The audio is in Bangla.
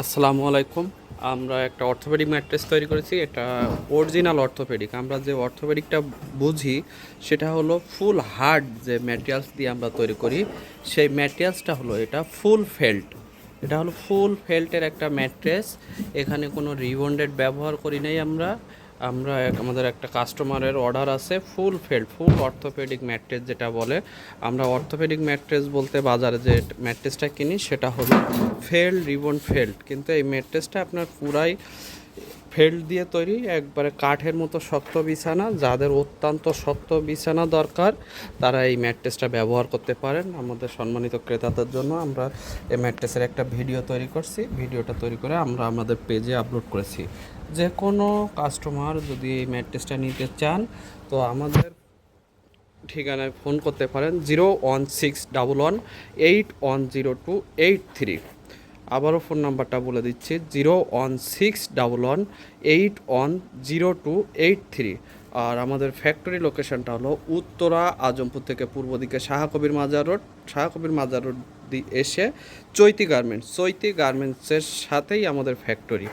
আসসালামু আলাইকুম। আমরা একটা অর্থোপেডিক ম্যাট্রেস তৈরি করেছি। এটা অরিজিনাল অর্থোপেডিক। আমরা যে অর্থোপেডিকটা বুঝি সেটা হলো ফুল হার্ড যে ম্যাটেরিয়ালস দিয়ে আমরা তৈরি করি, সেই ম্যাটেরিয়ালসটা হলো এটা ফুল ফেল্ট। এটা হলো ফুল ফেল্টের একটা ম্যাট্রেস। এখানে কোনো রিবন্ডেড ব্যবহার করি নাই আমরা। আমাদের একটা কাস্টমারের অর্ডার আছে ফুল ফেল্ট, ফুল অর্থোপেডিক ম্যাট্রেস যেটা বলে। আমরা অর্থোপেডিক ম্যাট্রেস বলতে বাজারে যে ম্যাট্রেসটা কিনি সেটা হলো ফেল্ড রিবন ফেল্ড, কিন্তু এই ম্যাট্রেসটা আপনার পুরাই ফেল্ড দিয়ে তৈরি, একবারে কাঠের মতো শক্ত বিছানা। যাদের অত্যন্ত শক্ত বিছানা দরকার তারা এই ম্যাট্রেসটা ব্যবহার করতে পারেন। আমাদের সম্মানিত ক্রেতাদের জন্য আমরা এই ম্যাট্রেসের একটা ভিডিও তৈরি করছি। ভিডিওটা তৈরি করে আমরা আমাদের পেজে আপলোড করেছি। যে কোনো কাস্টমার যদি এই ম্যাট্রেসটা নিতে চান তো আমাদের ঠিকানায় ফোন করতে পারেন 01611811028 আবারও ফোন নাম্বারটা বলে দিচ্ছি 01611811028। আর আমাদের ফ্যাক্টরি লোকেশনটা হলো উত্তরা আজমপুর থেকে পূর্ব দিকে শাহকবির মাজার রোড, শাহকবির মাজার রোড এসে চৈতি গার্মেন্টসের সাথেই আমাদের ফ্যাক্টরি।